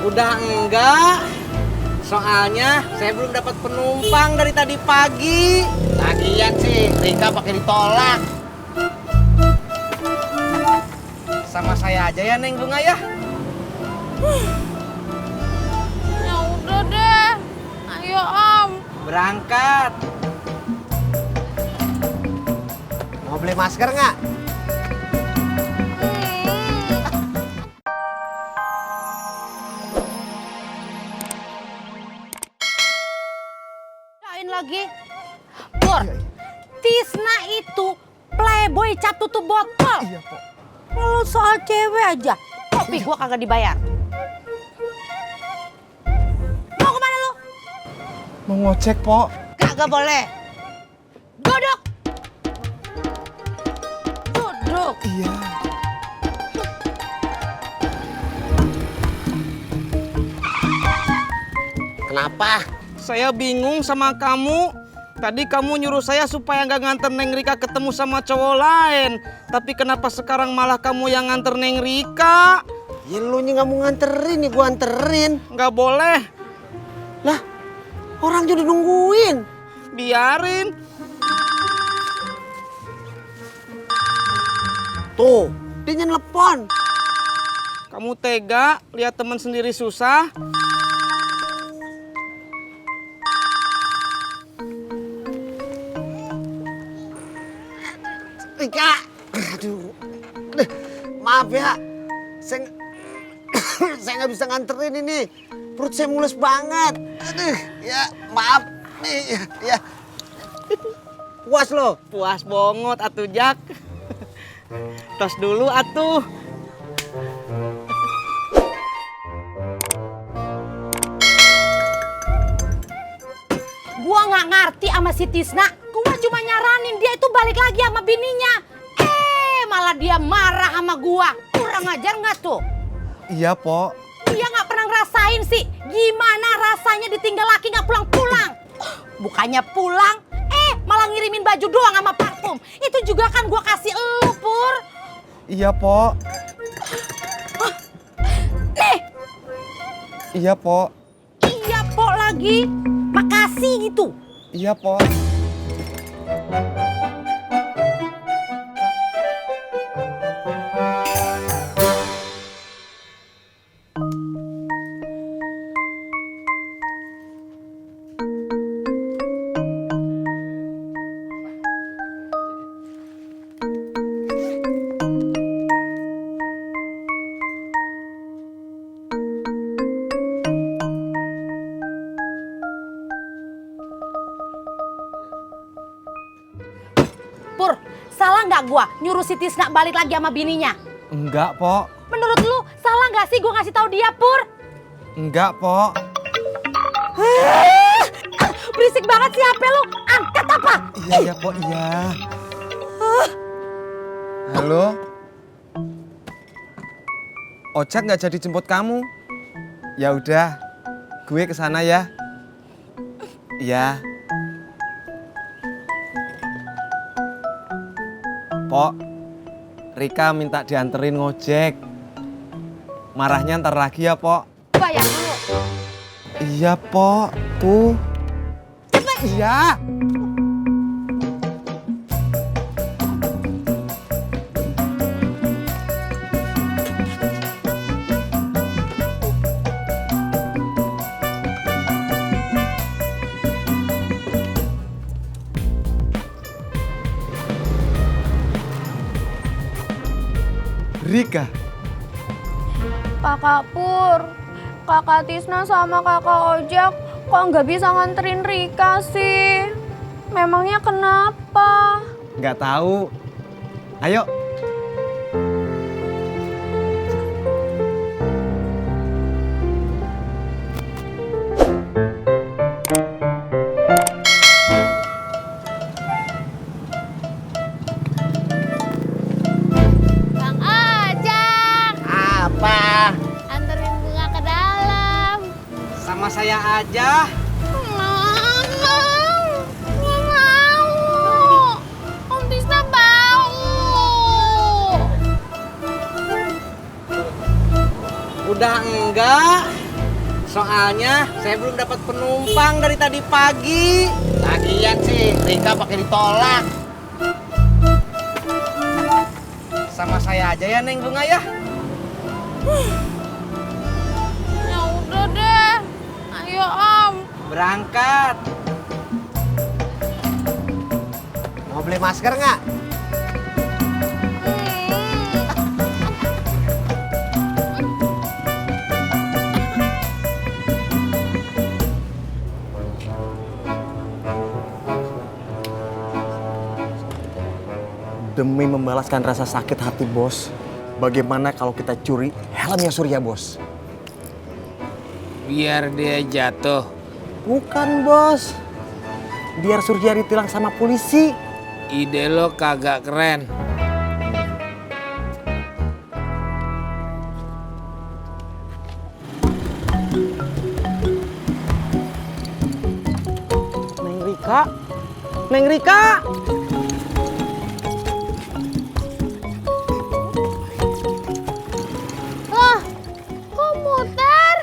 Udah enggak. Soalnya saya belum dapat penumpang dari tadi pagi. Lagian sih, Rika pakai ditolak. Sama saya aja ya Neng Bunga ya. Ya udah deh. Ayo Om. Berangkat. Mau beli masker nggak? Lagi Pur, Tisna itu playboy cap tutup botol. Iya, Pok. Lu soal cewek aja, kopi gua kagak dibayar. Mau kemana lu? Mau ngocek, Pok. Kagak boleh. Duduk. Duduk. Iya. Kenapa? Saya bingung sama kamu. Tadi kamu nyuruh saya supaya nggak nganter Neng Rika ketemu sama cowok lain. Tapi kenapa sekarang malah kamu yang nganter Neng Rika? Ya lu nya nggak mau nganterin, nih gua anterin. Nggak boleh. Lah, orang jadi nungguin. Biarin. Tuh, dia nelpon. Kamu tega lihat teman sendiri susah? Rika, aduh, maaf ya, saya nggak bisa nganterin ini, perut saya mules banget, aduh, ya maaf nih, ya, puas lo, Puas bongot atuh Jak. Tos dulu atuh. Gua nggak ngerti sama si Tisna. Gua cuma nyaranin dia itu balik lagi sama bininya. Malah dia marah sama gua. Kurang ajar nggak tuh? Iya Pok. Dia nggak pernah ngerasain sih gimana rasanya ditinggal laki nggak pulang-pulang. Bukannya pulang, malah ngirimin baju doang sama parfum. Itu juga kan gua kasih elu, Pur. Iya Pok. Nih, Iya Pok. iya Pok lagi. Makasih gitu. Iya Pok. Pur, salah nggak gua nyuruh si Tisna balik lagi sama bininya? Enggak Pok. Menurut lu salah nggak sih gua ngasih tahu dia, Pur? Enggak Pok. Berisik banget sih HP lu. Angkat apa? Iya Pok, iya. Halo? Ojek nggak jadi jemput kamu? Ya udah, gue kesana ya. Iya. Pok, Rika minta dianterin ngojek. Marahnya ntar lagi ya, Pok. Bayar dulu. Iya, Pok. Tuh. Cepet. Iya. Rika. Kakak Pur, Kakak Tisna sama Kakak Ojek kok nggak bisa nganterin Rika sih? Memangnya kenapa? Nggak tahu. Ayo. Bang Ojek, Apa? anterin bunga ke dalam. Sama saya aja. Nggak mau. Om Tisna bau. Udah enggak. Soalnya saya belum dapat penumpang dari tadi pagi. Lagian sih Rika pakai ditolak. Sama saya aja ya Neng Bunga ya. Ya udah deh. Ayo Om. Berangkat. Mau beli masker nggak? Demi membalaskan rasa sakit hati bos, bagaimana kalau kita curi helmnya Surya bos? Biar dia jatuh. Bukan bos, biar Surya ditilang sama polisi. Ide lo kagak keren. Neng Rika. Neng Rika. Lah, kok muter?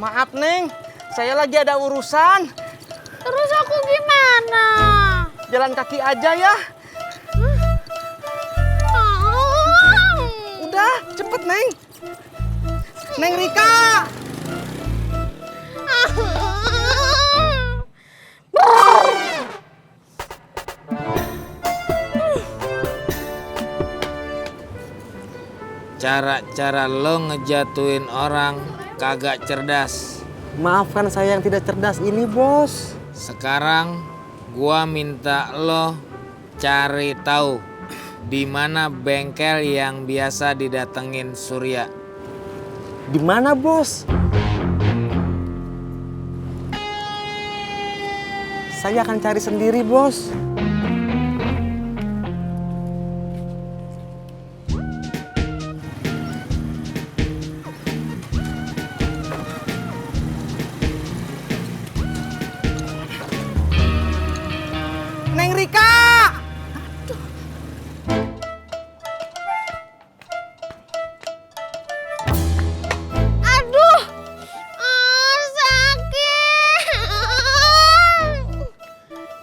Maaf Neng, saya lagi ada urusan. Terus aku gimana? Jalan kaki aja ya. Udah, cepet Neng. Neng Rika. Cara-cara lo ngejatuhin orang kagak cerdas. Maafkan saya yang tidak cerdas ini bos. Sekarang gua minta lo cari tahu di mana bengkel yang biasa didatengin Surya. Di mana bos? Saya akan cari sendiri bos. Neng Rika. Aduh, sakit.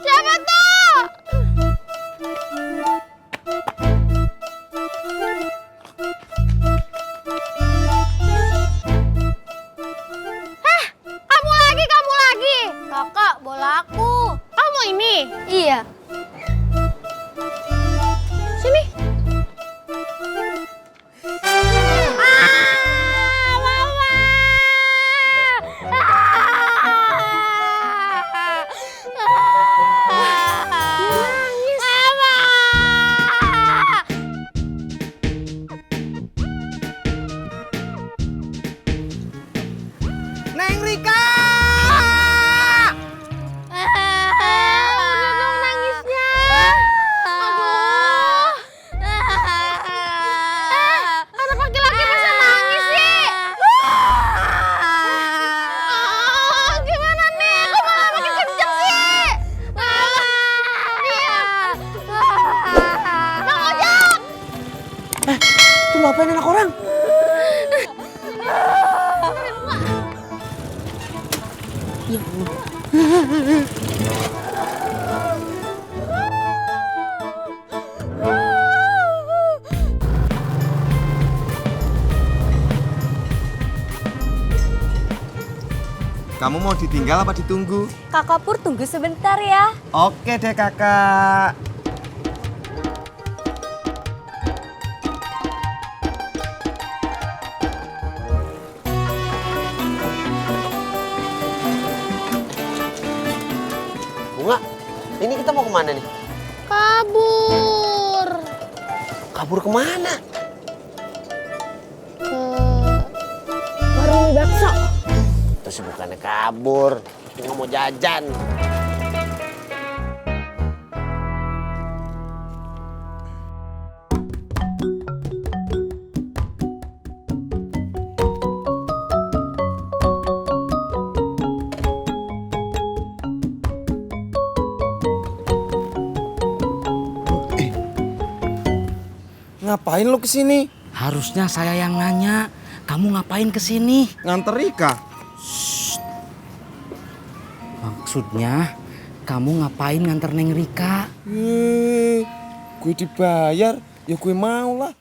Siapa tuh? Hah, kamu lagi. Kakak, bola aku. Kamu ini? Iya. Sini. Mama. Nangis. Mama. Neng Rika. Udah dong nangisnya. Aduh. Anak laki-laki bisa nangis sih. Gimana nih? Kok malah makin kenceng sih? Diam. Bang Ojak. Itu ngapain anak orang? Kamu mau ditinggal apa ditunggu? Kakak Pur tunggu sebentar ya. Oke deh kakak. Bunga, ini kita mau kemana nih? Kabur. Kabur kemana? Ke warung bakso. Terus bukannya kabur, cuma mau jajan. Ngapain lo kesini? Harusnya saya yang nanya. Kamu ngapain kesini? Nganter Rika. Maksudnya kamu ngapain nganter Neng Rika? Gue dibayar, ya gue mau lah.